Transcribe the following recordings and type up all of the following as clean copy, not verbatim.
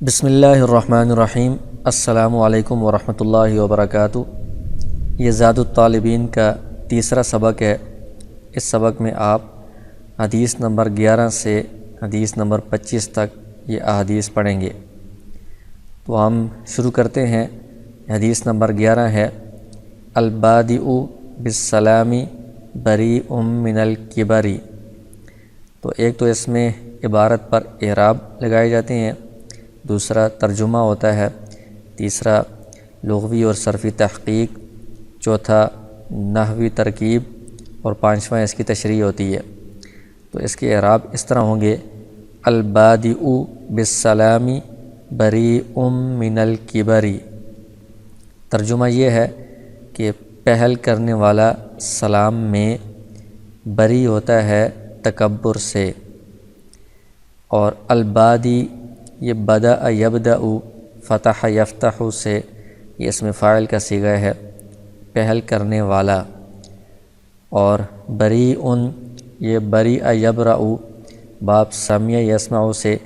بسم اللہ الرحمن الرحیم۔ السلام علیکم ورحمۃ اللہ وبرکاتہ۔ یہ زاد الطالبین کا تیسرا سبق ہے۔ اس سبق میں آپ حدیث نمبر 11 سے حدیث نمبر 25 تک یہ احادیث پڑھیں گے۔ تو ہم شروع کرتے ہیں۔ حدیث نمبر 11 ہے البادئ بالسلام بریء من الکبر۔ تو ایک تو اس میں عبارت پر اعراب لگائے جاتے ہیں، دوسرا ترجمہ ہوتا ہے، تیسرا لغوی اور صرفی تحقیق، چوتھا نحوی ترکیب اور پانچواں اس کی تشریح ہوتی ہے۔ تو اس کے اعراب اس طرح ہوں گے: البادئ بالسلام بریء من الکبر۔ ترجمہ یہ ہے کہ پہل کرنے والا سلام میں بری ہوتا ہے تکبر سے، اور البادی یہ بدأ یبدأ فتح یفتح سے یہ اسم فاعل کا صیغہ ہے، پہل کرنے والا، اور بریء یہ بریء یبرأ باب سمع یسمع سے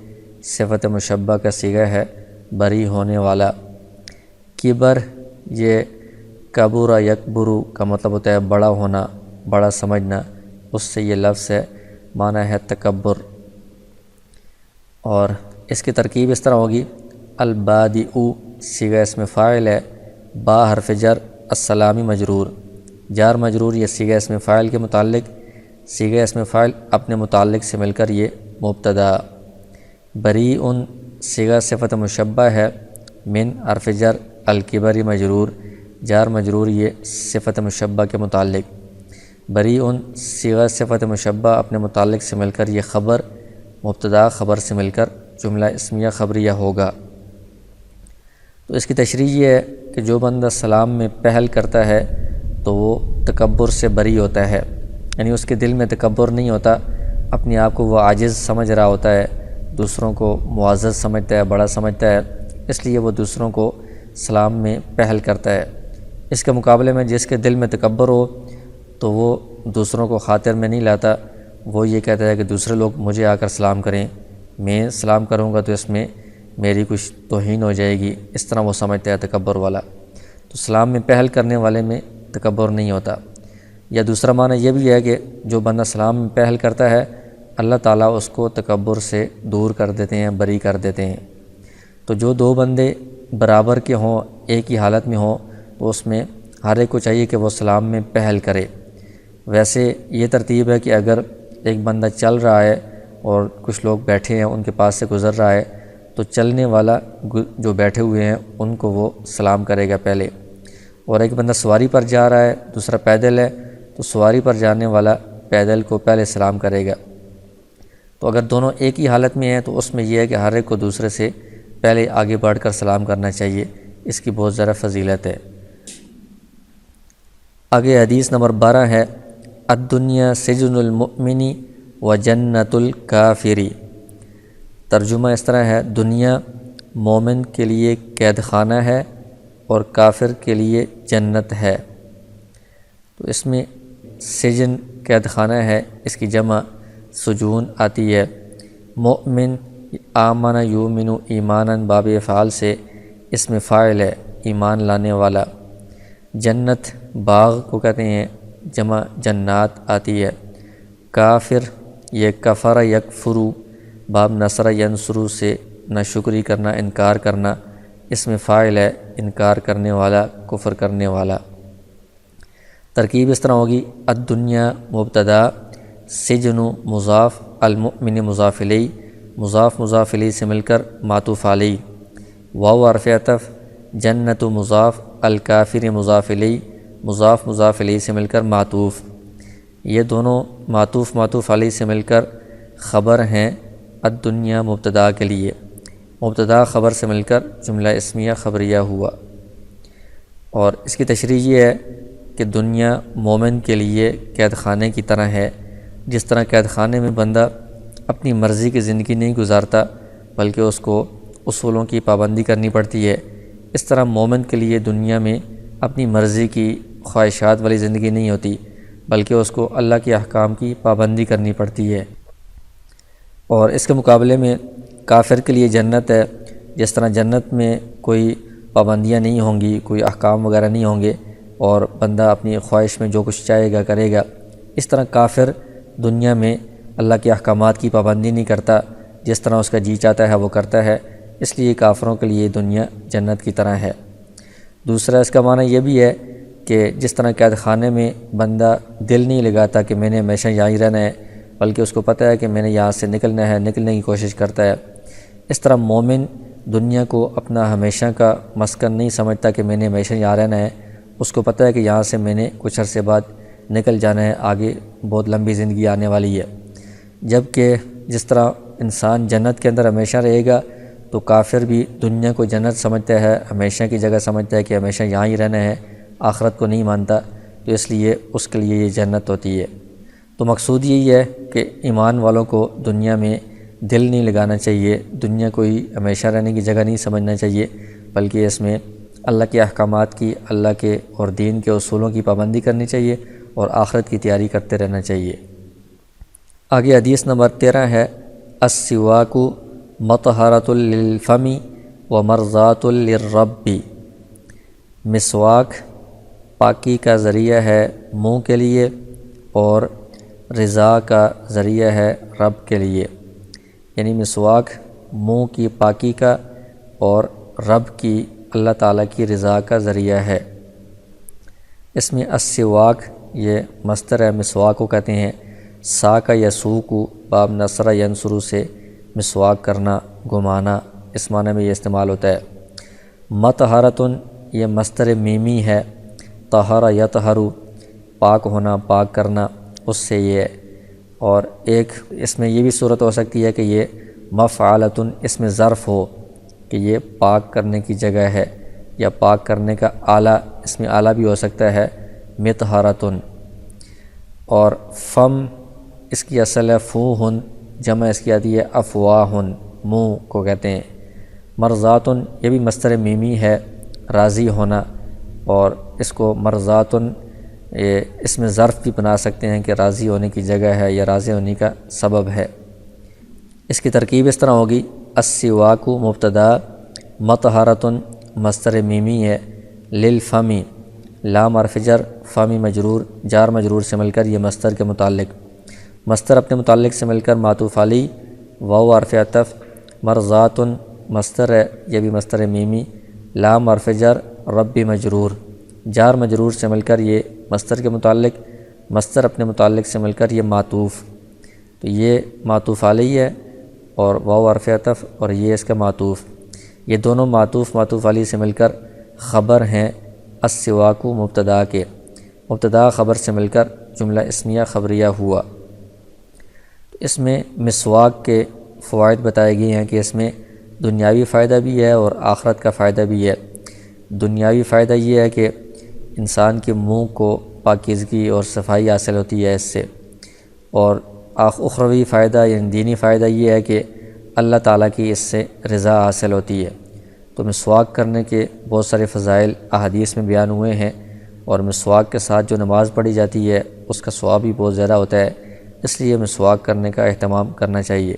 صفت مشبہ کا صیغہ ہے، بری ہونے والا۔ کبر یہ کبر یکبر کا مطلب ہوتا ہے بڑا ہونا، بڑا سمجھنا، اس سے یہ لفظ ہے، معنی ہے تکبر۔ اور اس کی ترکیب اس طرح ہوگی: البادئ صیغہ اسم فاعل ہے، با حرف جر، السلامی مجرور، جار مجرور یہ صیغہ اسم فاعل کے متعلق، صیغہ اسم فاعل اپنے متعلق سے مل کر یہ مبتدا۔ بریء صیغہ صفت مشبہ ہے، من حرف جر، الکبر مجرور، جار مجرور یہ صفت مشبہ کے متعلق۔ بریء صیغہ صفت مشبہ اپنے متعلق سے مل کر یہ خبر، مبتدا خبر سے مل کر جملہ اسمیہ خبریہ ہوگا۔ تو اس کی تشریح یہ ہے کہ جو بندہ سلام میں پہل کرتا ہے تو وہ تکبر سے بری ہوتا ہے، یعنی اس کے دل میں تکبر نہیں ہوتا، اپنے آپ کو وہ عاجز سمجھ رہا ہوتا ہے، دوسروں کو معزز سمجھتا ہے، بڑا سمجھتا ہے، اس لیے وہ دوسروں کو سلام میں پہل کرتا ہے۔ اس کے مقابلے میں جس کے دل میں تکبر ہو تو وہ دوسروں کو خاطر میں نہیں لاتا، وہ یہ کہتا ہے کہ دوسرے لوگ مجھے آ کر سلام کریں، میں سلام کروں گا تو اس میں میری کچھ توہین ہو جائے گی، اس طرح وہ سمجھتا ہے تکبر والا۔ تو سلام میں پہل کرنے والے میں تکبر نہیں ہوتا۔ یا دوسرا معنی یہ بھی ہے کہ جو بندہ سلام میں پہل کرتا ہے اللہ تعالیٰ اس کو تکبر سے دور کر دیتے ہیں، بری کر دیتے ہیں۔ تو جو دو بندے برابر کے ہوں، ایک ہی حالت میں ہوں، تو اس میں ہر ایک کو چاہیے کہ وہ سلام میں پہل کرے۔ ویسے یہ ترتیب ہے کہ اگر ایک بندہ چل رہا ہے اور کچھ لوگ بیٹھے ہیں، ان کے پاس سے گزر رہا ہے، تو چلنے والا جو بیٹھے ہوئے ہیں ان کو وہ سلام کرے گا پہلے، اور ایک بندہ سواری پر جا رہا ہے، دوسرا پیدل ہے، تو سواری پر جانے والا پیدل کو پہلے سلام کرے گا۔ تو اگر دونوں ایک ہی حالت میں ہیں تو اس میں یہ ہے کہ ہر ایک کو دوسرے سے پہلے آگے بڑھ کر سلام کرنا چاہیے، اس کی بہت زیادہ فضیلت ہے۔ آگے حدیث نمبر 12 ہے الدنیا سجن المؤمن و جنت الکافر۔ ترجمہ اس طرح ہے: دنیا مومن کے لیے قید خانہ ہے اور کافر کے لیے جنت ہے۔ تو اس میں سجن قید خانہ ہے، اس کی جمع سجون آتی ہے۔ مؤمن آمن یؤمن ایمانا باب افعال سے اسم فاعل ہے، ایمان لانے والا۔ جنت باغ کو کہتے ہیں، جمع جنات آتی ہے۔ کافر یہ کفر یکفر باب نصر ینصر سے ناشکری کرنا، انکار کرنا، اسم فاعل ہے، انکار کرنے والا، کفر کرنے والا۔ ترکیب اس طرح ہوگی: الدنیا مبتدا، سجن مضاف، المؤمن مضاف الیہ، مضاف مضاف الیہ سے مل کر معطوف علیہ، واو حرف عطف، جنت مضاف، الکافر مضاف الیہ، مضاف مضاف الیہ سے مل کر معطوف۔ یہ دونوں معطوف معطوف علیہ سے مل کر خبر ہیں الدنیا مبتدا کے لیے، مبتدا خبر سے مل کر جملہ اسمیہ خبریہ ہوا۔ اور اس کی تشریح یہ ہے کہ دنیا مومن کے لیے قید خانے کی طرح ہے، جس طرح قید خانے میں بندہ اپنی مرضی کی زندگی نہیں گزارتا بلکہ اس کو اصولوں کی پابندی کرنی پڑتی ہے، اس طرح مومن کے لیے دنیا میں اپنی مرضی کی خواہشات والی زندگی نہیں ہوتی بلکہ اس کو اللہ کے احکام کی پابندی کرنی پڑتی ہے۔ اور اس کے مقابلے میں کافر کے لیے جنت ہے، جس طرح جنت میں کوئی پابندیاں نہیں ہوں گی، کوئی احکام وغیرہ نہیں ہوں گے اور بندہ اپنی خواہش میں جو کچھ چاہے گا کرے گا، اس طرح کافر دنیا میں اللہ کے احکامات کی پابندی نہیں کرتا، جس طرح اس کا جی چاہتا ہے وہ کرتا ہے، اس لیے کافروں کے لیے دنیا جنت کی طرح ہے۔ دوسرا اس کا معنی یہ بھی ہے کہ جس طرح قید خانے میں بندہ دل نہیں لگاتا کہ میں نے ہمیشہ یہاں ہی رہنا ہے، بلکہ اس کو پتہ ہے کہ میں نے یہاں سے نکلنا ہے، نکلنے کی کوشش کرتا ہے، اس طرح مومن دنیا کو اپنا ہمیشہ کا مسکن نہیں سمجھتا کہ میں نے ہمیشہ یہاں رہنا ہے، اس کو پتہ ہے کہ یہاں سے میں نے کچھ عرصے بعد نکل جانا ہے، آگے بہت لمبی زندگی آنے والی ہے۔ جبکہ جس طرح انسان جنت کے اندر ہمیشہ رہے گا تو کافر بھی دنیا کو جنت سمجھتا ہے، ہمیشہ کی جگہ سمجھتا ہے کہ ہمیشہ یہاں ہی رہنا ہے، آخرت کو نہیں مانتا، تو اس لیے اس کے لیے یہ جنت ہوتی ہے۔ تو مقصود یہی ہے کہ ایمان والوں کو دنیا میں دل نہیں لگانا چاہیے، دنیا کو ہی ہمیشہ رہنے کی جگہ نہیں سمجھنا چاہیے، بلکہ اس میں اللہ کے احکامات کی، اللہ کے اور دین کے اصولوں کی پابندی کرنی چاہیے اور آخرت کی تیاری کرتے رہنا چاہیے۔ آگے حدیث نمبر 13 ہے، السواک مطہرۃ للفم ومرضات للرب۔ مسواک پاکی کا ذریعہ ہے منہ کے لیے اور رضا کا ذریعہ ہے رب کے لیے، یعنی مسواک منہ کی پاکی کا اور رب کی اللہ تعالیٰ کی رضا کا ذریعہ ہے۔ اس میں السواک یہ مصدر ہے، مسواک کو کہتے ہیں، سا کا یسوک باب نصر ینصر سے مسواک کرنا، گھمانا، اس معنی میں یہ استعمال ہوتا ہے۔ مطہرۃ یہ مصدر میمی ہے، طہر یطہر پاک ہونا، پاک کرنا، اس سے یہ ہے۔ اور ایک اس میں یہ بھی صورت ہو سکتی ہے کہ یہ مفعلۃ اس میں ظرف ہو کہ یہ پاک کرنے کی جگہ ہے، یا پاک کرنے کا آلہ، اس میں آلہ بھی ہو سکتا ہے، مطہرۃ۔ اور فم اس کی اصل ہے فوہن، جمع اس کی آتی ہے افواہن، منہ کو کہتے ہیں۔ مرضات یہ بھی مصدر میمی ہے، راضی ہونا، اور اس کو مرضات اس میں ظرف بھی بنا سکتے ہیں کہ راضی ہونے کی جگہ ہے یا راضی ہونے کا سبب ہے۔ اس کی ترکیب اس طرح ہوگی، السواک مبتدا، مطہرۃ مصدر میمی ہے، للفم لام حرف جر، فم مجرور، جار مجرور سے مل کر یہ مصدر کے متعلق، مصدر اپنے متعلق سے مل کر معطوف علی، واو حرف عطف، مرضات مصدر ہے، یہ بھی مصدر میمی، لام حرف جر، رب مجرور، جار مجرور سے مل کر یہ مصدر کے متعلق، مصدر اپنے متعلق سے مل کر یہ معطوف، تو یہ معطوف علی ہے اور واو حرف عطف اور یہ اس کا معطوف، یہ دونوں معطوف علی سے مل کر خبر ہیں السواک مبتدا کے، مبتدا خبر سے مل کر جملہ اسمیہ خبریہ ہوا۔ اس میں مسواک کے فوائد بتائے گئے ہیں کہ اس میں دنیاوی فائدہ بھی ہے اور آخرت کا فائدہ بھی ہے۔ دنیاوی فائدہ یہ ہے کہ انسان کے منہ کو پاکیزگی اور صفائی حاصل ہوتی ہے اس سے، اور اخروی فائدہ یعنی دینی فائدہ یہ ہے کہ اللہ تعالیٰ کی اس سے رضا حاصل ہوتی ہے۔ تو مسواک کرنے کے بہت سارے فضائل احادیث میں بیان ہوئے ہیں، اور مسواک کے ساتھ جو نماز پڑھی جاتی ہے اس کا ثواب بھی بہت زیادہ ہوتا ہے، اس لیے مسواک کرنے کا اہتمام کرنا چاہیے۔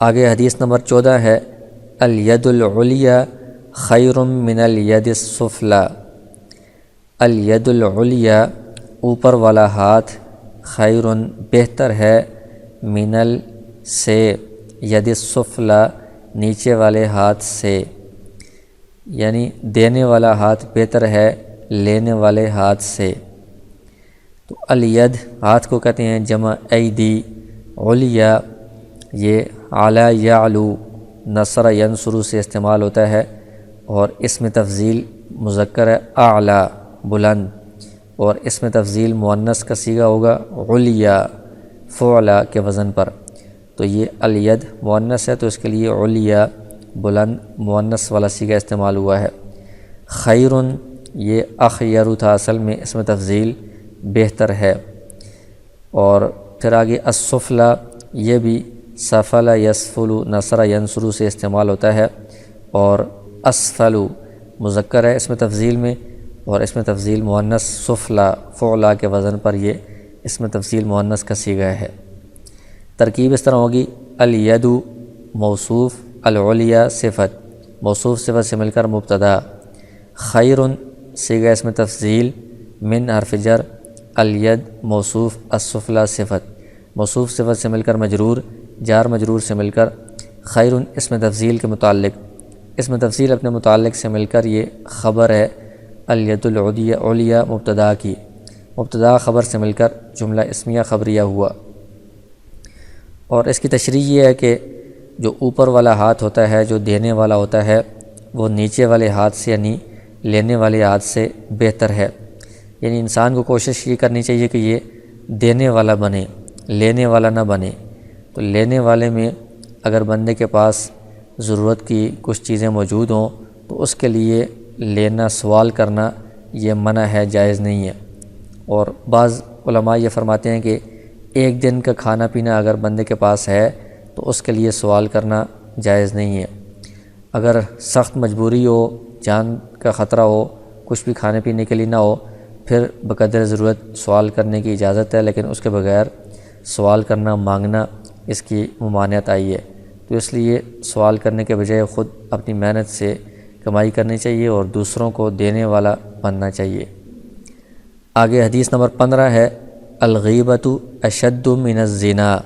آگے حدیث نمبر 14 ہے، الید العلیٰ خیر من الید السفلی۔ الید العلیٰ اوپر والا ہاتھ، خیر بہتر ہے، من ال سے، ید السفلی نیچے والے ہاتھ سے، یعنی دینے والا ہاتھ بہتر ہے لینے والے ہاتھ سے۔ تو الید ہاتھ کو کہتے ہیں جمع ایدی، علیٰ یہ اعلیٰ یعلو، نصر ینصر سے استعمال ہوتا ہے، اور اس میں تفضیل مذکر ہے اعلیٰ بلند، اور اس میں تفضیل مؤنث کا صیغہ ہوگا علیٰ فعلا کے وزن پر، تو یہ الید مؤنث ہے تو اس کے لیے علیٰ بلند مؤنث والا صیغہ استعمال ہوا ہے۔ خیر یہ اخیر تھا اصل میں، اس میں تفضیل بہتر ہے۔ اور پھر آگے السفلی یہ بھی سفل یسفل نصر ینصر سے استعمال ہوتا ہے، اور اسفل مذکر ہے اس میں تفضیل میں، اور اس میں تفضیل مؤنث سفلا فعلا کے وزن پر یہ اس میں تفضیل مؤنث کا صیغہ ہے۔ ترکیب اس طرح ہوگی، الید موصوف، العلیٰ صفت، موصوف صفت سے مل کر مبتدا، خیر صیغہ اسم تفضیل، من حرف جر، الید موصوف، السفلی صفت، موصوف صفت سے مل کر مجرور، جار مجرور سے مل کر خیر اسم تفضیل کے متعلق، اسم تفضیل اپنے متعلق سے مل کر یہ خبر ہے الید العلیہ مبتدا کی، مبتدا خبر سے مل کر جملہ اسمیہ خبریہ ہوا۔ اور اس کی تشریح یہ ہے کہ جو اوپر والا ہاتھ ہوتا ہے، جو دینے والا ہوتا ہے، وہ نیچے والے ہاتھ سے یعنی لینے والے ہاتھ سے بہتر ہے، یعنی انسان کو کوشش یہ کرنی چاہیے کہ یہ دینے والا بنے، لینے والا نہ بنے۔ تو لینے والے میں اگر بندے کے پاس ضرورت کی کچھ چیزیں موجود ہوں تو اس کے لیے لینا، سوال کرنا یہ منع ہے، جائز نہیں ہے۔ اور بعض علماء یہ فرماتے ہیں کہ ایک دن کا کھانا پینا اگر بندے کے پاس ہے تو اس کے لیے سوال کرنا جائز نہیں ہے۔ اگر سخت مجبوری ہو، جان کا خطرہ ہو، کچھ بھی کھانے پینے کے لیے نہ ہو، پھر بقدر ضرورت سوال کرنے کی اجازت ہے، لیکن اس کے بغیر سوال کرنا، مانگنا، اس کی ممانعت آئی ہے۔ تو اس لیے سوال کرنے کے بجائے خود اپنی محنت سے کمائی کرنی چاہیے اور دوسروں کو دینے والا بننا چاہیے۔ آگے حدیث نمبر 15 ہے الغیبۃ اشد من الزنا،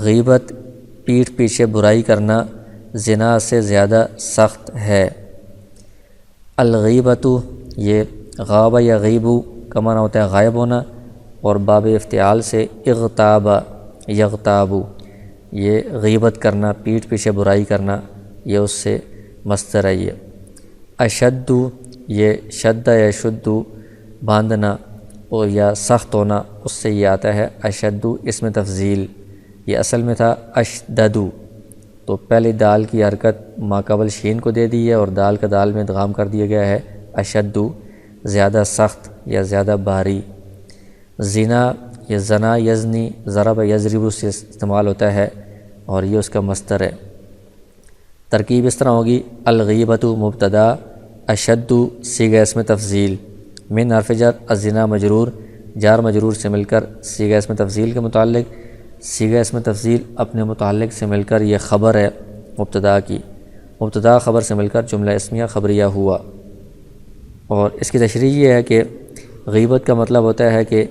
غیبت پیٹھ پیچھے برائی کرنا زنا سے زیادہ سخت ہے۔ الغیبۃ یہ غاب یا غیبو کا معنی ہوتا ہے غائب ہونا، اور باب افتعال سے اغتاب یغتاب، یہ غیبت کرنا، پیٹھ پیچھے برائی کرنا، یہ اس سے مصدر ہے۔ یہ اشد یہ شد یا شد باندھنا اور یا سخت ہونا، اس سے یہ آتا ہے اشد اسم تفضیل، یہ اصل میں تھا اشددو، تو پہلے دال کی حرکت ماقبل شین کو دے دی ہے اور دال کا دال میں ادغام کر دیا گیا ہے، اشدو زیادہ سخت یا زیادہ بھاری۔ زنا یہ زنا یزنی ضرب یضرب سے استعمال ہوتا ہے اور یہ اس کا مصدر ہے۔ ترکیب اس طرح ہوگی الغیبۃ مبتدا، اشد صیغہ اسم تفضیل، من حرف جر، الزنا مجرور، جار مجرور سے مل کر صیغہ اسم تفضیل کے متعلق، صیغہ اسم تفضیل اپنے متعلق سے مل کر یہ خبر ہے مبتدا کی، مبتدا خبر سے مل کر جملہ اسمیہ خبریہ ہوا۔ اور اس کی تشریح یہ ہے کہ غیبت کا مطلب ہوتا ہے کہ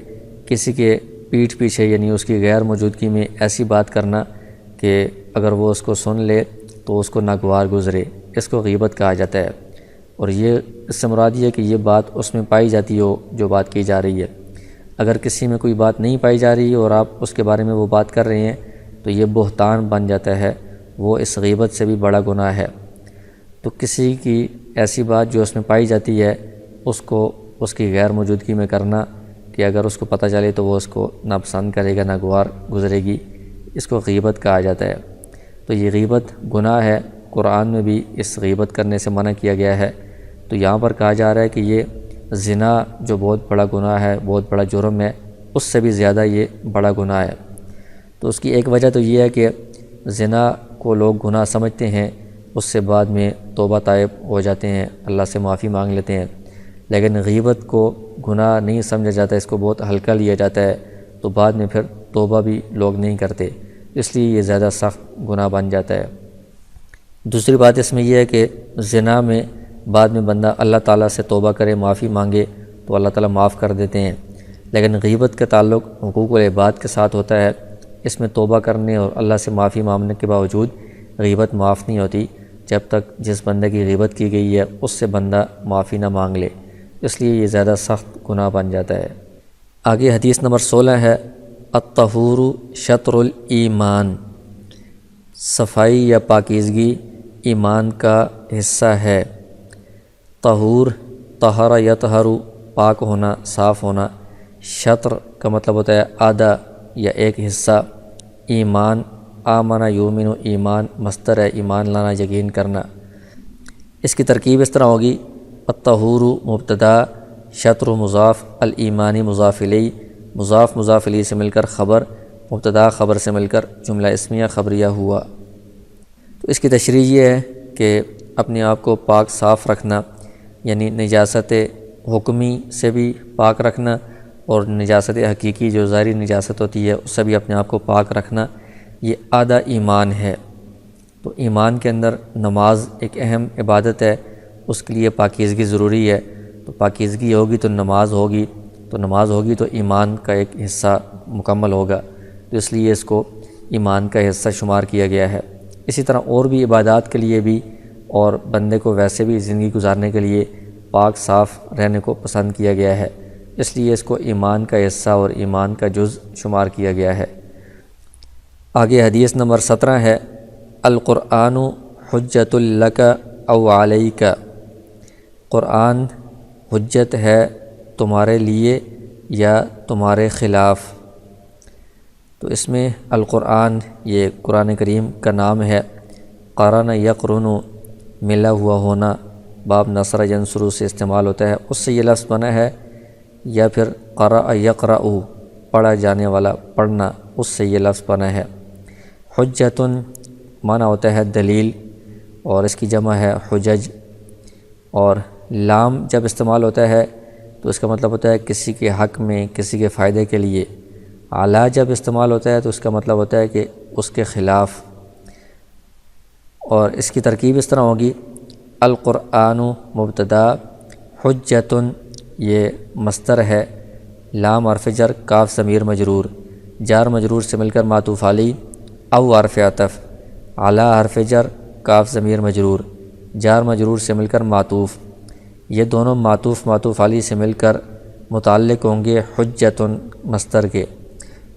کسی کے پیٹھ پیچھے یعنی اس کی غیر موجودگی میں ایسی بات کرنا کہ اگر وہ اس کو سن لے تو اس کو ناگوار گزرے، اس کو غیبت کہا جاتا ہے۔ اور یہ اس سے مراد یہ ہے کہ یہ بات اس میں پائی جاتی ہو جو بات کی جا رہی ہے۔ اگر کسی میں کوئی بات نہیں پائی جا رہی اور آپ اس کے بارے میں وہ بات کر رہے ہیں تو یہ بہتان بن جاتا ہے، وہ اس غیبت سے بھی بڑا گناہ ہے۔ تو کسی کی ایسی بات جو اس میں پائی جاتی ہے اس کو اس کی غیر موجودگی میں کرنا کہ اگر اس کو پتہ چلے تو وہ اس کو ناپسند کرے گا، ناگوار گزرے گی، اس کو غیبت کہا جاتا ہے۔ تو یہ غیبت گناہ ہے، قرآن میں بھی اس غیبت کرنے سے منع کیا گیا ہے۔ تو یہاں پر کہا جا رہا ہے کہ یہ زنا جو بہت بڑا گناہ ہے، بہت بڑا جرم ہے، اس سے بھی زیادہ یہ بڑا گناہ ہے۔ تو اس کی ایک وجہ تو یہ ہے کہ زنا کو لوگ گناہ سمجھتے ہیں، اس سے بعد میں توبہ طائب ہو جاتے ہیں، اللہ سے معافی مانگ لیتے ہیں، لیکن غیبت کو گناہ نہیں سمجھا جاتا، اس کو بہت ہلکا لیا جاتا ہے، تو بعد میں پھر توبہ بھی لوگ نہیں کرتے، اس لیے یہ زیادہ سخت گناہ بن جاتا ہے۔ دوسری بات اس میں یہ ہے کہ زنا میں بعد میں بندہ اللہ تعالیٰ سے توبہ کرے، معافی مانگے تو اللہ تعالیٰ معاف کر دیتے ہیں، لیکن غیبت کا تعلق حقوق العباد کے ساتھ ہوتا ہے، اس میں توبہ کرنے اور اللہ سے معافی مانگنے کے باوجود غیبت معاف نہیں ہوتی جب تک جس بندے کی غیبت کی گئی ہے اس سے بندہ معافی نہ مانگ لے، اس لیے یہ زیادہ سخت گناہ بن جاتا ہے۔ آگے حدیث نمبر 16 ہے الطہور شطر الایمان، صفائی یا پاکیزگی ایمان کا حصہ ہے۔ طہور طہر یطہر پاک ہونا، صاف ہونا، شطر کا مطلب ہوتا ہے آدھا یا ایک حصہ، ایمان آمن یومن ایمان مصدر ہے، ایمان لانا، یقین کرنا۔ اس کی ترکیب اس طرح ہوگی الطہور مبتدا، شطر مضاف، الایمانی مضاف الیہ، مضاف مضاف الیہ سے مل کر خبر، مبتدا خبر سے مل کر جملہ اسمیہ خبریہ ہوا۔ تو اس کی تشریح یہ ہے کہ اپنے آپ کو پاک صاف رکھنا، یعنی نجاست حکمی سے بھی پاک رکھنا اور نجاست حقیقی جو ظاہری نجاست ہوتی ہے اس سے بھی اپنے آپ کو پاک رکھنا، یہ آدھا ایمان ہے۔ تو ایمان کے اندر نماز ایک اہم عبادت ہے، اس کے لیے پاکیزگی ضروری ہے۔ تو پاکیزگی ہوگی تو نماز ہوگی، تو نماز ہوگی تو ایمان کا ایک حصہ مکمل ہوگا، تو اس لیے اس کو ایمان کا حصہ شمار کیا گیا ہے۔ اسی طرح اور بھی عبادات کے لیے بھی اور بندے کو ویسے بھی زندگی گزارنے کے لیے پاک صاف رہنے کو پسند کیا گیا ہے، اس لیے اس کو ایمان کا حصہ اور ایمان کا جز شمار کیا گیا ہے۔ آگے حدیث نمبر 17 ہے، القرآن حجت لک او علیک، قرآن حجت ہے تمہارے لیے یا تمہارے خلاف۔ تو اس میں القرآن یہ قرآن کریم کا نام ہے۔ قرن یقرن ملا ہوا ہونا، باب نصر ینصر سے استعمال ہوتا ہے، اس سے یہ لفظ بنا ہے، یا پھر قرأ یقرأ پڑھا جانے والا پڑھنا، اس سے یہ لفظ بنا ہے۔ حجتن معنی ہوتا ہے دلیل، اور اس کی جمع ہے حجج، اور لام جب استعمال ہوتا ہے تو اس کا مطلب ہوتا ہے کسی کے حق میں، کسی کے فائدے کے لیے۔ علی جب استعمال ہوتا ہے تو اس کا مطلب ہوتا ہے کہ اس کے خلاف، اور اس کی ترکیب اس طرح ہوگی، القرآن مبتدا، حجتن یہ مصدر ہے، لام حرف جر، کاف ضمیر مجرور، جار مجرور سے مل کر معطوف علی، او حرف عطف، علی حرف جر، کاف ضمیر مجرور، جار مجرور سے مل کر معطوف، یہ دونوں معطوف علی سے مل کر متعلق ہوں گے حجتن مصدر کے۔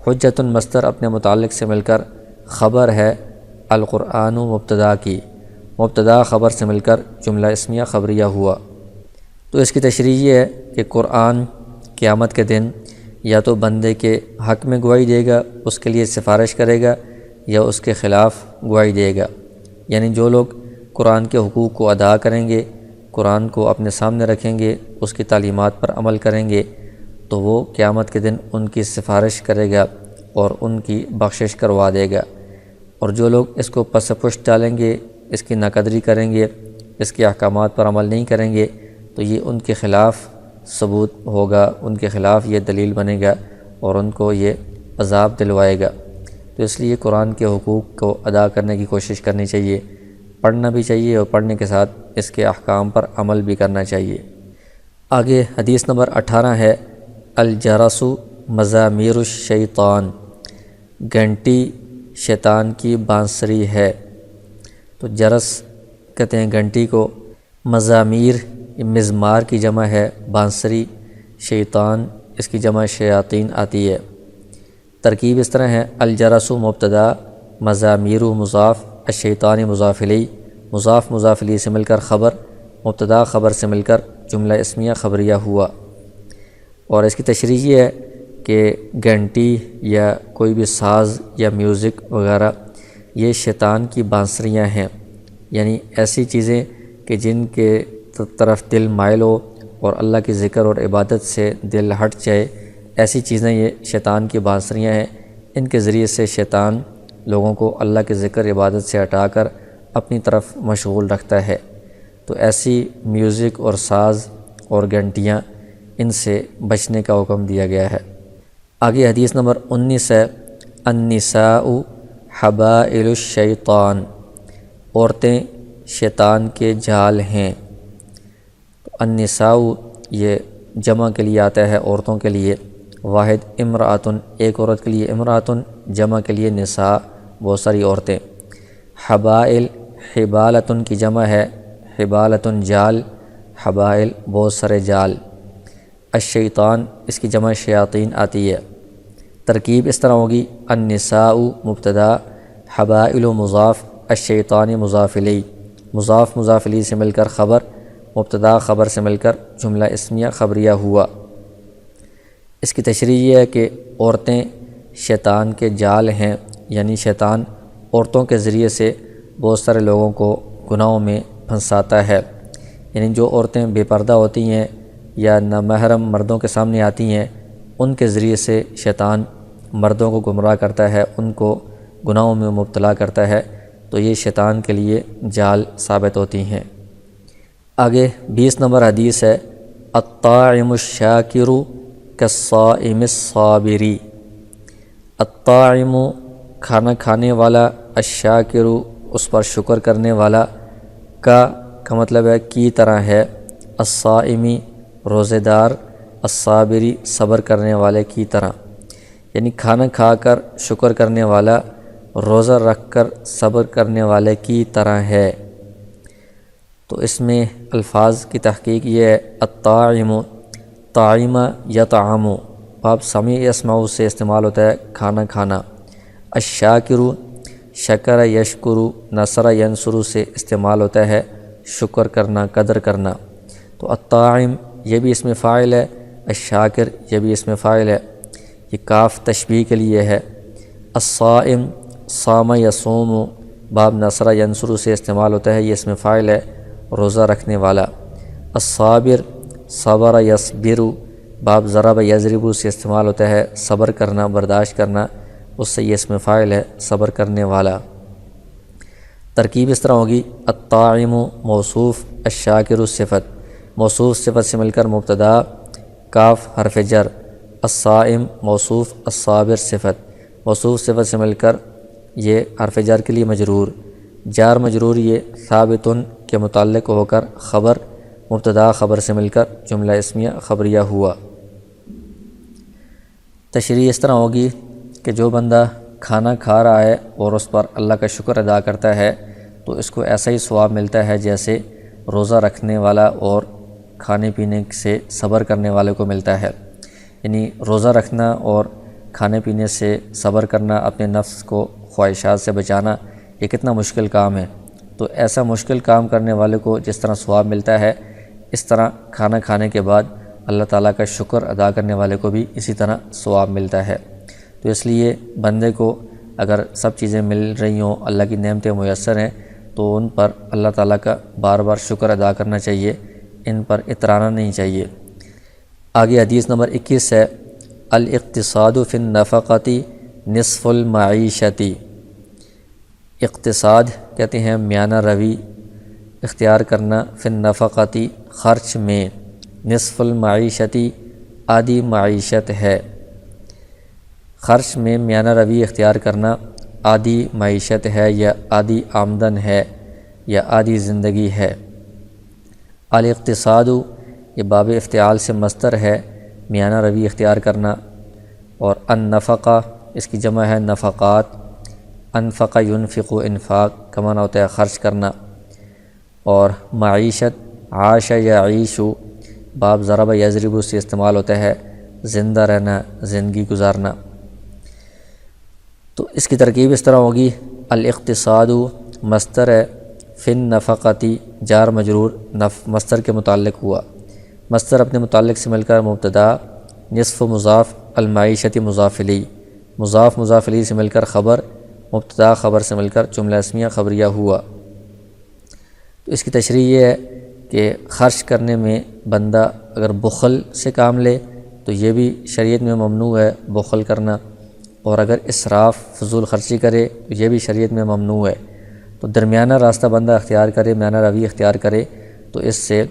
حجتن مصدر اپنے متعلق سے مل کر خبر ہے القرآن مبتدا کی، مبتدا خبر سے مل کر جملہ اسمیہ خبریہ ہوا۔ تو اس کی تشریح یہ ہے کہ قرآن قیامت کے دن یا تو بندے کے حق میں گواہی دے گا، اس کے لیے سفارش کرے گا، یا اس کے خلاف گواہی دے گا۔ یعنی جو لوگ قرآن کے حقوق کو ادا کریں گے، قرآن کو اپنے سامنے رکھیں گے، اس کی تعلیمات پر عمل کریں گے، تو وہ قیامت کے دن ان کی سفارش کرے گا اور ان کی بخشش کروا دے گا، اور جو لوگ اس کو پس پشت ڈالیں گے، اس کی ناقدری کریں گے، اس کے احکامات پر عمل نہیں کریں گے، تو یہ ان کے خلاف ثبوت ہوگا، ان کے خلاف یہ دلیل بنے گا اور ان کو یہ عذاب دلوائے گا۔ تو اس لیے قرآن کے حقوق کو ادا کرنے کی کوشش کرنی چاہیے، پڑھنا بھی چاہیے، اور پڑھنے کے ساتھ اس کے احکام پر عمل بھی کرنا چاہیے۔ آگے حدیث نمبر 18 ہے، الجرس مزامیر الشیطان، گھنٹی شیطان کی بانسری ہے۔ تو جرس کہتے ہیں گھنٹی کو، مزامیر مزمار کی جمع ہے، بانسری، شیطان اس کی جمع شیاطین آتی ہے۔ ترکیب اس طرح ہے، الجرس مبتدا، مزامیر مضاف، الشیطان مضاف الیہ، مضاف الیہ سے مل کر خبر، مبتدا خبر سے مل کر جملہ اسمیہ خبریہ ہوا۔ اور اس کی تشریح یہ ہے کہ گھنٹی یا کوئی بھی ساز یا میوزک وغیرہ یہ شیطان کی بانسریاں ہیں، یعنی ایسی چیزیں کہ جن کے طرف دل مائل ہو اور اللہ کی ذکر اور عبادت سے دل ہٹ جائے، ایسی چیزیں یہ شیطان کی بانسریاں ہیں۔ ان کے ذریعے سے شیطان لوگوں کو اللہ کے ذکر عبادت سے ہٹا کر اپنی طرف مشغول رکھتا ہے۔ تو ایسی میوزک اور ساز اور گھنٹیاں، ان سے بچنے کا حکم دیا گیا ہے۔ آگے حدیث نمبر 19 ہے، النساء حبائل الشیطان، عورتیں شیطان کے جال ہیں۔ تو النساء یہ جمع کے لیے آتا ہے عورتوں کے لیے، واحد امرأتن ایک عورت کے لیے امرأتن، جمع کے لیے نساء بہت ساری عورتیں۔ حبائل حبالتن کی جمع ہے، حبالتن جال، حبائل بہت سارے جال۔ الشیطان اس کی جمع شیاطین آتی ہے۔ ترکیب اس طرح ہوگی، النساء مبتدا، حبائل مضاف، الشیطان مضاف الیہ، مضاف الیہ سے مل کر خبر، مبتدا خبر سے مل کر جملہ اسمیہ خبریہ ہوا۔ اس کی تشریح یہ ہے کہ عورتیں شیطان کے جال ہیں، یعنی شیطان عورتوں کے ذریعے سے بہت سارے لوگوں کو گناہوں میں پھنساتا ہے۔ یعنی جو عورتیں بے پردہ ہوتی ہیں یا نامحرم مردوں کے سامنے آتی ہیں، ان کے ذریعے سے شیطان مردوں کو گمراہ کرتا ہے، ان کو گناہوں میں مبتلا کرتا ہے، تو یہ شیطان کے لیے جال ثابت ہوتی ہیں۔ آگے 20 نمبر حدیث ہے، الطاعم الشاکر کالصائم الصابر، الطاعم کھانا کھانے والا، الشاکر اس پر شکر کرنے والا، کا مطلب ہے کی طرح ہے، الصائمی روزے دار، الصابری صبر کرنے والے کی طرح، یعنی کھانا کھا کر شکر کرنے والا روزہ رکھ کر صبر کرنے والے کی طرح ہے۔ تو اس میں الفاظ کی تحقیق یہ ہے، الطاعم، طاعم یطعم، باب سمیع یسمع سے استعمال ہوتا ہے کھانا کھانا۔ الشاکر، شکر یشکر، نصر ینصر سے استعمال ہوتا ہے شکر کرنا، قدر کرنا۔ تو الطاعم یہ بھی اسم فاعل ہے، الشاکر یہ بھی اسم فاعل ہے، یہ کاف تشبیہ کے لیے ہے۔ الصائم، صام یصوم، باب نصر ینصر سے استعمال ہوتا ہے، یہ اسم فاعل ہے، روزہ رکھنے والا۔ الصابر، صبر یصبر، باب ضرب یضرب سے استعمال ہوتا ہے صبر کرنا، برداشت کرنا، اس سے یہ اسم فاعل ہے، صبر کرنے والا۔ ترکیب اس طرح ہوگی، الطاعم موصوف، الشاکر صفت، موصوف صفت سے مل کر مبتدا، کاف حرف جر، الصائم موصوف، الصابر صفت، موصوف صفت سے مل کر یہ حرف جر کے لیے مجرور، جار مجرور یہ ثابتن کے متعلق ہو کر خبر، مبتدا خبر سے مل کر جملہ اسمیہ خبریہ ہوا۔ تشریح اس طرح ہوگی کہ جو بندہ کھانا کھا رہا ہے اور اس پر اللہ کا شکر ادا کرتا ہے تو اس کو ایسا ہی ثواب ملتا ہے جیسے روزہ رکھنے والا اور کھانے پینے سے صبر کرنے والے کو ملتا ہے۔ یعنی روزہ رکھنا اور کھانے پینے سے صبر کرنا، اپنے نفس کو خواہشات سے بچانا، یہ کتنا مشکل کام ہے۔ تو ایسا مشکل کام کرنے والے کو جس طرح ثواب ملتا ہے، اس طرح کھانا کھانے کے بعد اللہ تعالیٰ کا شکر ادا کرنے والے کو بھی اسی طرح ثواب ملتا ہے۔ تو اس لیے بندے کو اگر سب چیزیں مل رہی ہوں، اللہ کی نعمتیں میسر ہیں، تو ان پر اللہ تعالیٰ کا بار بار شکر ادا کرنا چاہیے، ان پر اترانا نہیں چاہیے۔ آگے حدیث نمبر 21 ہے، الاقتصاد فی النفقۃ نصف المعیشتی، اقتصاد کہتے ہیں میانہ روی اختیار کرنا، فی النفقۃ خرچ میں، نصف المعیشتی آدھی معیشت ہے، خرچ میں میانہ روی اختیار کرنا آدھی معیشت ہے یا آدھی آمدن ہے یا آدھی زندگی ہے۔ الاقتصاد یہ باب افتعال سے مصدر ہے، میانہ روی اختیار کرنا، اور النفقہ اس کی جمع ہے نفقات، انفق ینفق انفاق کا معنی ہوتا ہے خرچ کرنا، اور معیشت عاش یعیش باب ضرب یضرب سے استعمال ہوتا ہے زندہ رہنا، زندگی گزارنا۔ تو اس کی ترکیب اس طرح ہوگی، الاقتصاد مصدر ہے، فی النفقۃ جار مجرور مصدر کے متعلق ہوا، مصدر اپنے متعلق سے مل کر مبتدا، نصف مضاف، المعیشت مضاف الیہ، مضاف مضاف الیہ سے مل کر خبر، مبتدا خبر سے مل کر جملہ اسمیہ خبریہ ہوا۔ تو اس کی تشریح یہ ہے کہ خرچ کرنے میں بندہ اگر بخل سے کام لے تو یہ بھی شریعت میں ممنوع ہے بخل کرنا، اور اگر اسراف فضول خرچی کرے تو یہ بھی شریعت میں ممنوع ہے۔ تو درمیانہ راستہ بندہ اختیار کرے، میانہ روی اختیار کرے، تو اس سے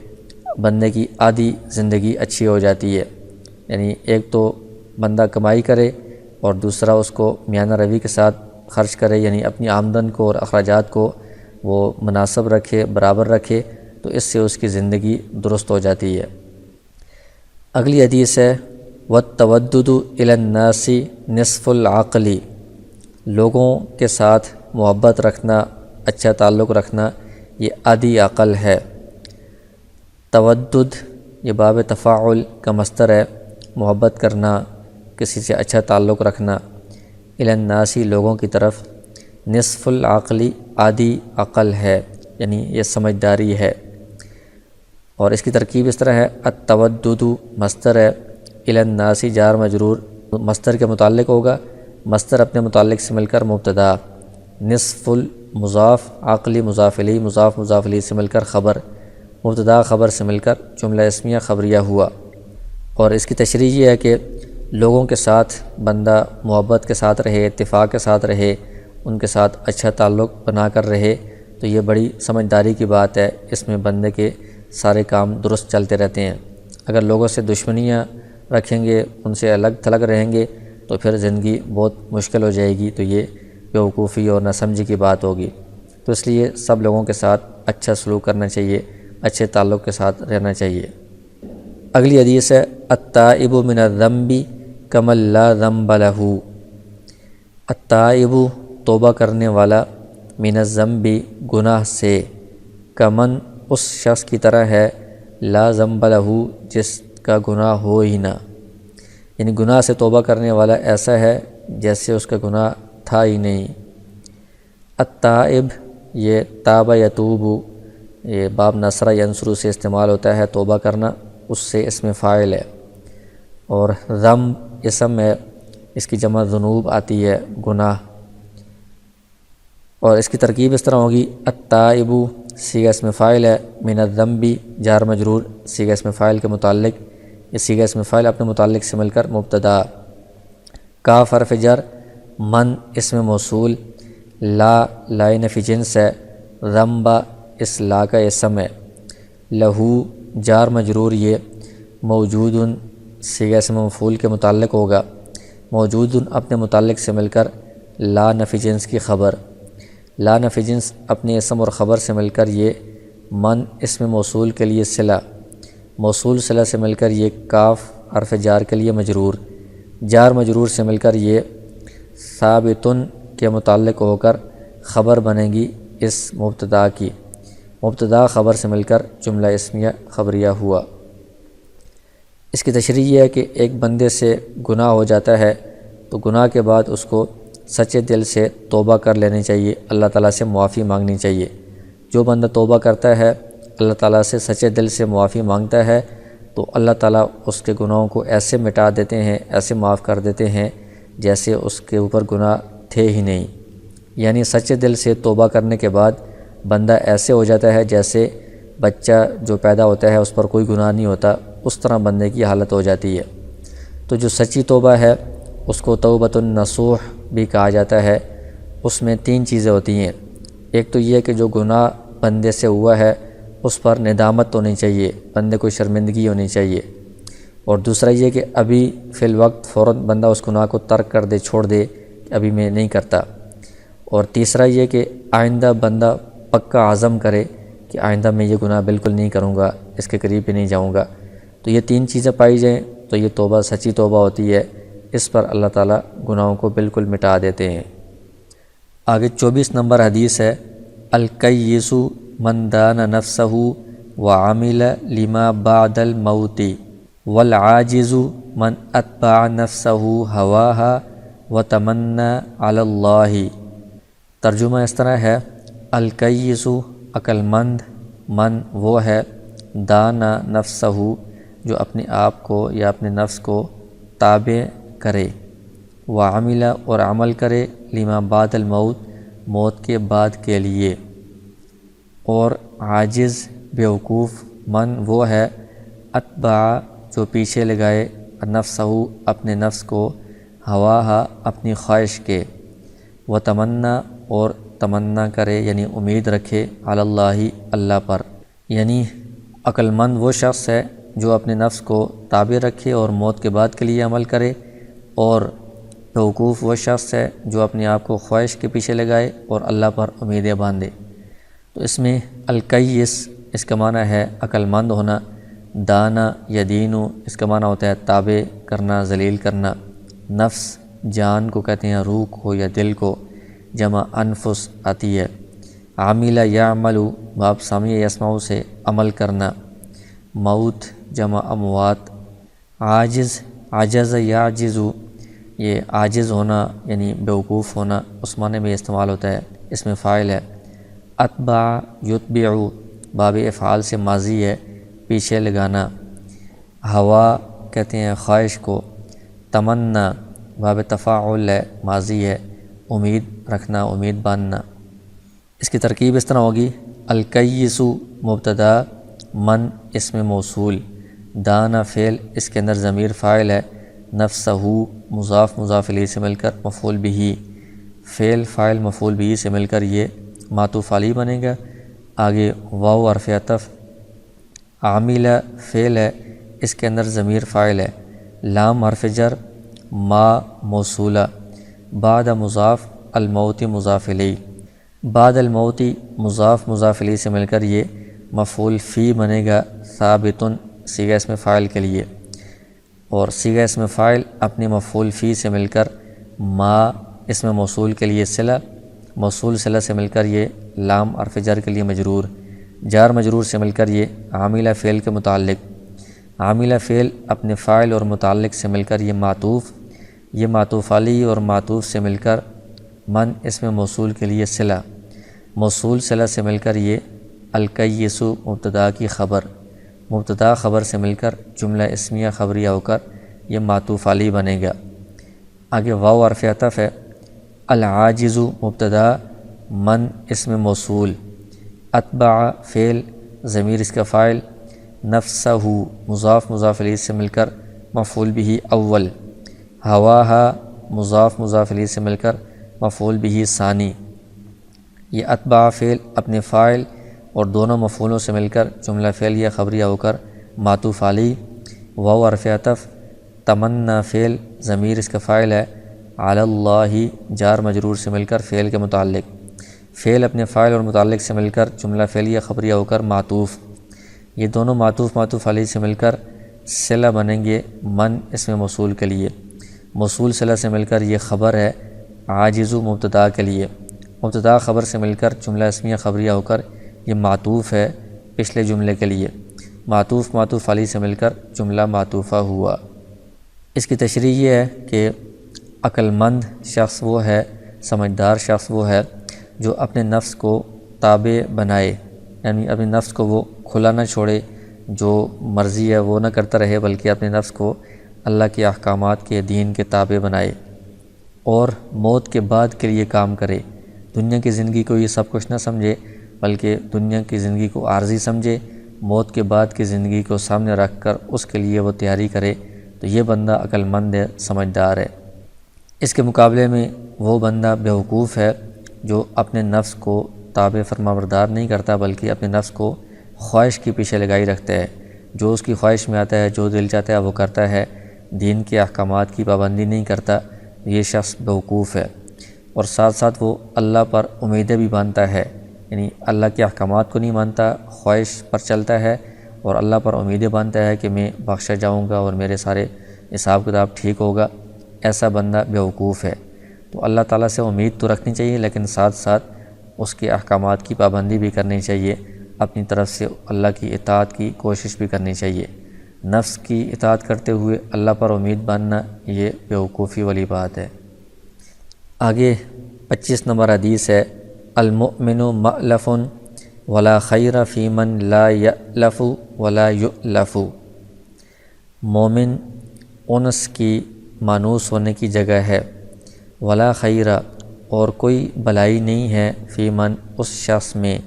بندے کی آدھی زندگی اچھی ہو جاتی ہے۔ یعنی ایک تو بندہ کمائی کرے اور دوسرا اس کو میانہ روی کے ساتھ خرچ کرے، یعنی اپنی آمدن کو اور اخراجات کو وہ مناسب رکھے، برابر رکھے، تو اس سے اس کی زندگی درست ہو جاتی ہے۔ اگلی حدیث ہے، وَالتَّوَدُّدُ إِلَى النَّاسِ نِصْفُ الْعَقْلِ، لوگوں کے ساتھ محبت رکھنا، اچھا تعلق رکھنا، یہ آدھی عقل ہے۔ تودد یہ باب تفاعل کا مصدر ہے، محبت کرنا، کسی سے اچھا تعلق رکھنا، إِلَى النَّاسِ لوگوں کی طرف، نصف العقل آدھی عقل ہے، یعنی یہ سمجھداری ہے۔ اور اس کی ترکیب اس طرح ہے، التودد مصدر ہے، إِلَى النَّاسِ جار مجرور مصدر کے متعلق ہوگا، مصدر اپنے متعلق سے مل کر مبتدا، نصف المضاف عقلی مضاف الیہ، مضاف مضاف الیہ سے مل کر خبر، مبتدا خبر سے مل کر جملہ اسمیہ خبریہ ہوا۔ اور اس کی تشریح یہ ہے کہ لوگوں کے ساتھ بندہ محبت کے ساتھ رہے، اتفاق کے ساتھ رہے، ان کے ساتھ اچھا تعلق بنا کر رہے، تو یہ بڑی سمجھداری کی بات ہے، اس میں بندے کے سارے کام درست چلتے رہتے ہیں۔ اگر لوگوں سے دشمنیاں رکھیں گے، ان سے الگ تھلگ رہیں گے، تو پھر زندگی بہت مشکل ہو جائے گی، تو یہ بیوقوفی اور ناسمجھی کی بات ہوگی۔ تو اس لیے سب لوگوں کے ساتھ اچھا سلوک کرنا چاہیے، اچھے تعلق کے ساتھ رہنا چاہیے۔ اگلی حدیث ہے التائب من الذنب کمن لا ذنب لہ۔ التائب توبہ کرنے والا، من الذنب گناہ سے، کمن اس شخص کی طرح ہے، لا ذنب لہ جس کا گناہ ہو ہی نہ، یعنی گناہ سے توبہ کرنے والا ایسا ہے جیسے اس کا گناہ تھا ہی نہیں۔ التائب یہ تاب یتوب، یہ باب نصر ینصر سے استعمال ہوتا ہے توبہ کرنا، اس سے اسم فاعل ہے، اور ذنب اسم ہے، اس کی جمع ذنوب آتی ہے، گناہ، اور اس کی ترکیب اس طرح ہوگی التائب صیغہ اسم فاعل ہے، من الذنب جار مجرور صیغہ اسم فاعل کے متعلق، یہ صیغہ اسم فاعل اپنے متعلق سے مل کر مبتدا، کاف حرف جر، من اسم موصول، لا لائن فی جنس ہے، ذنب اس لا کا اسم ہے، لہو جار مجرور یہ موجود صیغہ اسم مفعول کے متعلق ہوگا، موجود اپنے متعلق سے مل کر لا نفی جنس کی خبر، لا نفی جنس اپنے اسم اور خبر سے مل کر یہ من اسم موصول کے لیے صلہ، موصول صلہ سے مل کر یہ کاف حرف جار کے لیے مجرور، جار مجرور سے مل کر یہ ثابتن کے متعلق ہو کر خبر بنے گی اس مبتدا کی، مبتدا خبر سے مل کر جملہ اسمیہ خبریہ ہوا۔ اس کی تشریح یہ ہے کہ ایک بندے سے گناہ ہو جاتا ہے تو گناہ کے بعد اس کو سچے دل سے توبہ کر لینی چاہیے، اللہ تعالیٰ سے معافی مانگنی چاہیے۔ جو بندہ توبہ کرتا ہے، اللہ تعالیٰ سے سچے دل سے معافی مانگتا ہے تو اللہ تعالیٰ اس کے گناہوں کو ایسے مٹا دیتے ہیں، ایسے معاف کر دیتے ہیں جیسے اس کے اوپر گناہ تھے ہی نہیں، یعنی سچے دل سے توبہ کرنے کے بعد بندہ ایسے ہو جاتا ہے جیسے بچہ جو پیدا ہوتا ہے اس پر کوئی گناہ نہیں ہوتا، اس طرح بندے کی حالت ہو جاتی ہے۔ تو جو سچی توبہ ہے اس کو توبۃ النصوح بھی کہا جاتا ہے، اس میں 3 چیزیں ہوتی ہیں۔ ایک تو یہ کہ جو گناہ بندے سے ہوا ہے اس پر ندامت ہونی چاہیے، بندے کو شرمندگی ہونی چاہیے، اور دوسرا یہ کہ ابھی فی الوقت فوراً بندہ اس گناہ کو ترک کر دے، چھوڑ دے کہ ابھی میں نہیں کرتا، اور تیسرا یہ کہ آئندہ بندہ پکا عزم کرے کہ آئندہ میں یہ گناہ بالکل نہیں کروں گا، اس کے قریب بھی نہیں جاؤں گا۔ تو یہ 3 چیزیں پائی جائیں تو یہ توبہ سچی توبہ ہوتی ہے، اس پر اللہ تعالیٰ گناہوں کو بالکل مٹا دیتے ہیں۔ آگے 24 نمبر حدیث ہے الکیس من دان نفسہ وعمل لما بعد الموت والعاجز من اتبع نفسہ ہواها وتمنى علی اللہ۔ ترجمہ اس طرح ہے الکیس عقل مند، من وہ ہے، دانا نفسہ جو اپنے آپ کو یا اپنے نفس کو تابع کرے، وعمل اور عمل کرے، لما بعد الموت موت کے بعد کے لیے، اور عاجز بیوقوف من وہ ہے، اتبع جو پیچھے لگائے، نفسہ اپنے نفس کو، ہواہا اپنی خواہش کے، وتمنا اور تمنا کرے یعنی امید رکھے، علی اللہ اللہ پر، یعنی عقل مند وہ شخص ہے جو اپنے نفس کو تابع رکھے اور موت کے بعد کے لیے عمل کرے، اور بیوقوف وہ شخص ہے جو اپنے آپ کو خواہش کے پیچھے لگائے اور اللہ پر امیدیں باندھے۔ تو اس میں الکیس اس کا معنی ہے عقل مند ہونا، دانا یدینو اس کا معنی ہوتا ہے تابع کرنا، ذلیل کرنا، نفس جان کو کہتے ہیں، روح کو یا دل کو، جمع انفس آتی ہے، عامل یعمل باب سامع یسمع سے عمل کرنا، موت جمع اموات، عاجز عجز یعجز یہ عاجز ہونا یعنی بیوقوف ہونا، اس معنی میں استعمال ہوتا ہے، اس میں فاعل ہے، اتبع یتبع باب افعال سے ماضی ہے، پیچھے لگانا، ہوا کہتے ہیں خواہش کو، تمنا باب تفاعل ہے، ماضی ہے، امید رکھنا، امید باندھنا۔ اس کی ترکیب اس طرح ہوگی الکیس مبتدا، من اسم موصول، دانا فعل، اس کے اندر ضمیر فاعل ہے، نفسہ مضاف مضاف الیہ سے مل کر مفعول بہ، فعل فاعل مفعول بہ سے مل کر یہ معطوف علیہ بنے گا، آگے واو حرف عطف، عامل فعل ہے، اس کے اندر ضمیر فاعل ہے، لام حرف جر، ما موصولہ، بعد مضاف الموت مضاف الیہ، بعد الموتی مضاف مضاف الیہ سے مل کر یہ مفعول فی بنے گا ثابتن صیغہ اسم فاعل کے لیے، اور صیغہ اسم فاعل اپنے مفعول فی سے مل کر ما اسم موصول کے لیے صلہ، موصول صلہ سے مل کر یہ لام حرف جر کے لیے مجرور، جار مجرور سے مل کر یہ عاملہ فعل کے متعلق، عاملہ فعل اپنے فاعل اور متعلق سے مل کر یہ معطوف علی اور معطوف سے مل کر من اسم موصول کے لیے صلہ، موصول صلہ سے مل کر یہ الکیس مبتدا کی خبر، مبتدا خبر سے مل کر جملہ اسمیہ خبریہ ہو کر یہ معطوف علی بنے گا۔ آگے واو حرف عطف ہے، العاجز مبتدا من اسم موصول، اتبع فعل ضمیر اس کا فاعل، نفسہ مضاف مضاف الیہ سے مل کر مفعول بہ اول، ہواہا مضاف مضاف الیہ سے مل کر مفعول بہ ثانی۔ یہ اتبع فعل اپنے فاعل اور دونوں مفعولوں سے مل کر جملہ فعلیہ خبریہ ہو کر معطوف علی، واو حرف عطف، تمنا فعل ضمیر اس کا فاعل ہے، علی اللہ جار مجرور سے مل کر فعل کے متعلق، فعل اپنے فاعل اور متعلق سے مل کر جملہ فعلیہ خبریہ ہو کر معطوف، یہ دونوں معطوف علی سے مل کر صلہ بنیں گے من اسم موصول کے لیے، موصول صلہ سے مل کر یہ خبر ہے عاجز مبتدا کے لیے، مبتدا خبر سے مل کر جملہ اسمیہ خبریہ ہو کر یہ معطوف ہے پچھلے جملے کے لیے، معطوف علی سے مل کر جملہ معطوفہ ہوا۔ اس کی تشریح یہ ہے کہ عقل مند شخص وہ ہے، سمجھدار شخص وہ ہے جو اپنے نفس کو تابع بنائے، یعنی اپنے نفس کو وہ کھلا نہ چھوڑے، جو مرضی ہے وہ نہ کرتا رہے، بلکہ اپنے نفس کو اللہ کے احکامات کے دین کے تابع بنائے اور موت کے بعد کے لیے کام کرے، دنیا کی زندگی کو یہ سب کچھ نہ سمجھے بلکہ دنیا کی زندگی کو عارضی سمجھے، موت کے بعد کی زندگی کو سامنے رکھ کر اس کے لیے وہ تیاری کرے، تو یہ بندہ عقل مند ہے، سمجھدار ہے۔ اس کے مقابلے میں وہ بندہ بیوقوف ہے جو اپنے نفس کو تابع فرمانبردار نہیں کرتا بلکہ اپنے نفس کو خواہش کے پیچھے لگائی رکھتا ہے، جو اس کی خواہش میں آتا ہے، جو دل چاہتا ہے وہ کرتا ہے، دین کے احکامات کی پابندی نہیں کرتا، یہ شخص بیوقوف ہے۔ اور ساتھ ساتھ وہ اللہ پر امیدیں بھی باندھتا ہے، یعنی اللہ کے احکامات کو نہیں مانتا، خواہش پر چلتا ہے اور اللہ پر امیدیں باندھتا ہے کہ میں بخشا جاؤں گا اور میرے سارے حساب کتاب ٹھیک ہوگا، ایسا بندہ بیوقوف ہے۔ تو اللہ تعالیٰ سے امید تو رکھنی چاہیے لیکن ساتھ ساتھ اس کے احکامات کی پابندی بھی کرنی چاہیے، اپنی طرف سے اللہ کی اطاعت کی کوشش بھی کرنی چاہیے۔ نفس کی اطاعت کرتے ہوئے اللہ پر امید باندھنا یہ بیوقوفی والی بات ہے۔ آگے 25 نمبر حدیث ہے، المؤمن مألف ولا خیر فی من لا یألف ولا یؤلف، مومن انس کی مانوس ہونے کی جگہ ہے، ولا خیر اور کوئی بھلائی نہیں ہے فی من اس شخص میں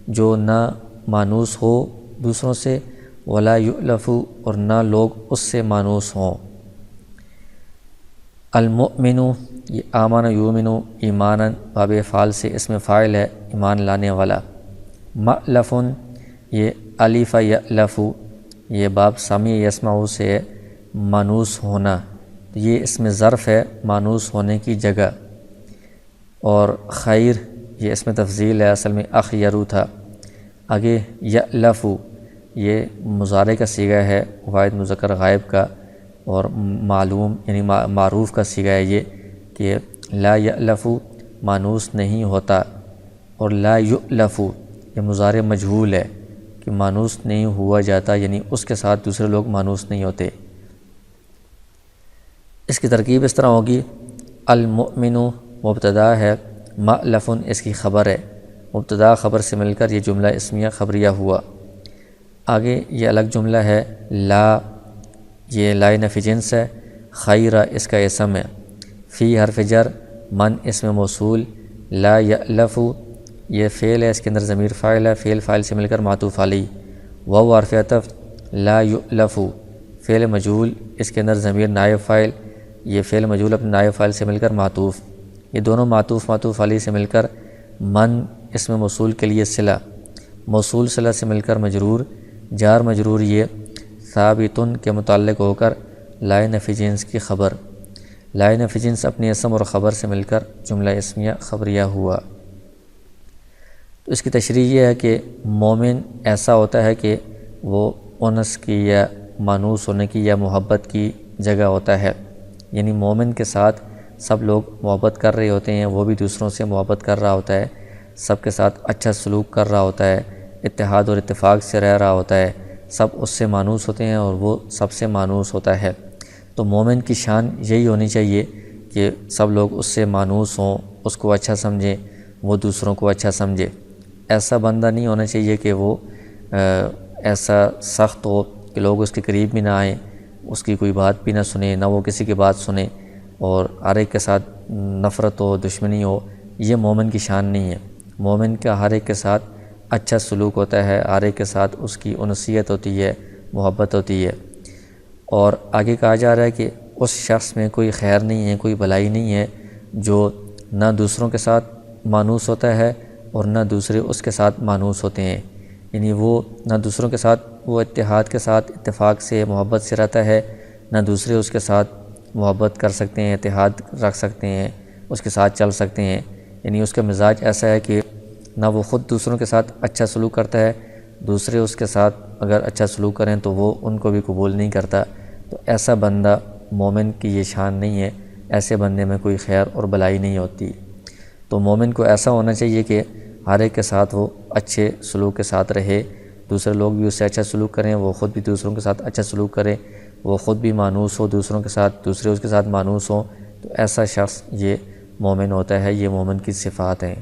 جو نہ مانوس ہو دوسروں سے، ولا یؤلف اور نہ لوگ اس سے مانوس ہوں۔ المؤمن یہ آمن یؤمن ایمانا باب فعال سے اسم فاعل ہے، ایمان لانے والا، مألف یہ الف یألف یہ باب سامع یسمع سے ہے، مانوس ہونا، یہ اسم ظرف ہے مانوس ہونے کی جگہ، اور خیر یہ اسم تفضیل ہے، اصل میں اخیرو تھا۔ آگے یألف یہ مضارع کا صیغہ ہے واحد مذکر غائب کا، اور معلوم یعنی معروف کا صیغہ ہے یہ کہ لا یألف مانوس نہیں ہوتا، اور لا یؤلف یہ مضارع مجہول ہے کہ مانوس نہیں ہوا جاتا، یعنی اس کے ساتھ دوسرے لوگ مانوس نہیں ہوتے۔ اس کی ترکیب اس طرح ہوگی، المؤمن مبتدا ہے، مألف اس کی خبر ہے، مبتدا خبر سے مل کر یہ جملہ اسمیہ خبریہ ہوا۔ آگے یہ الگ جملہ ہے، لا یہ لا نفی جنس ہے، خیر اس کا اسم ہے، فی حرف جر، من اسم موصول، لا یألف یہ فعل ہے، اس کے اندر ضمیر فاعل ہے، فعل فاعل سے مل کر معطوف علی، واو حرف عطف، لا یؤلف فعل مجہول، اس کے اندر ضمیر نائب فاعل، یہ فعل مجہول اپنے نائب فاعل سے مل کر معطوف، یہ دونوں معطوف علی سے مل کر من اسم موصول کے لیے صلہ، موصول صلہ سے مل کر مجرور، جار مجرور یہ ثابتن کے متعلق ہو کر لا نفی جنس کی خبر، لا نفی جنس اپنے اسم اور خبر سے مل کر جملہ اسمیہ خبریہ ہوا۔ تو اس کی تشریح یہ ہے کہ مومن ایسا ہوتا ہے کہ وہ انس کی یا مانوس ہونے کی یا محبت کی جگہ ہوتا ہے، یعنی مومن کے ساتھ سب لوگ محبت کر رہے ہوتے ہیں، وہ بھی دوسروں سے محبت کر رہا ہوتا ہے، سب کے ساتھ اچھا سلوک کر رہا ہوتا ہے، اتحاد اور اتفاق سے رہ رہا ہوتا ہے، سب اس سے مانوس ہوتے ہیں اور وہ سب سے مانوس ہوتا ہے۔ تو مومن کی شان یہی ہونی چاہیے کہ سب لوگ اس سے مانوس ہوں، اس کو اچھا سمجھیں، وہ دوسروں کو اچھا سمجھے۔ ایسا بندہ نہیں ہونا چاہیے کہ وہ ایسا سخت ہو کہ لوگ اس کے قریب بھی نہ آئیں، اس کی کوئی بات بھی نہ سنیں، نہ وہ کسی کی بات سنیں، اور ہر ایک کے ساتھ نفرت ہو، دشمنی ہو۔ یہ مومن کی شان نہیں ہے۔ مومن کا ہر ایک کے ساتھ اچھا سلوک ہوتا ہے، ہر ایک کے ساتھ اس کی انسیت ہوتی ہے، محبت ہوتی ہے۔ اور آگے کہا جا رہا ہے کہ اس شخص میں کوئی خیر نہیں ہے، کوئی بھلائی نہیں ہے جو نہ دوسروں کے ساتھ مانوس ہوتا ہے اور نہ دوسرے اس کے ساتھ مانوس ہوتے ہیں، یعنی وہ نہ دوسروں کے ساتھ وہ اتحاد کے ساتھ اتفاق سے محبت سے رہتا ہے، نہ دوسرے اس کے ساتھ محبت کر سکتے ہیں، اتحاد رکھ سکتے ہیں، اس کے ساتھ چل سکتے ہیں۔ یعنی اس کا مزاج ایسا ہے کہ نہ وہ خود دوسروں کے ساتھ اچھا سلوک کرتا ہے، دوسرے اس کے ساتھ اگر اچھا سلوک کریں تو وہ ان کو بھی قبول نہیں کرتا۔ تو ایسا بندہ مومن کی یہ شان نہیں ہے، ایسے بندے میں کوئی خیر اور بھلائی نہیں ہوتی۔ تو مومن کو ایسا ہونا چاہیے کہ ہر ایک کے ساتھ وہ اچھے سلوک کے ساتھ رہے، دوسرے لوگ بھی اس سے اچھا سلوک کریں، وہ خود بھی دوسروں کے ساتھ اچھا سلوک کرے، وہ خود بھی مانوس ہو دوسروں کے ساتھ، دوسرے اس کے ساتھ مانوس ہوں۔ تو ایسا شخص یہ مومن ہوتا ہے، یہ مومن کی صفات ہیں۔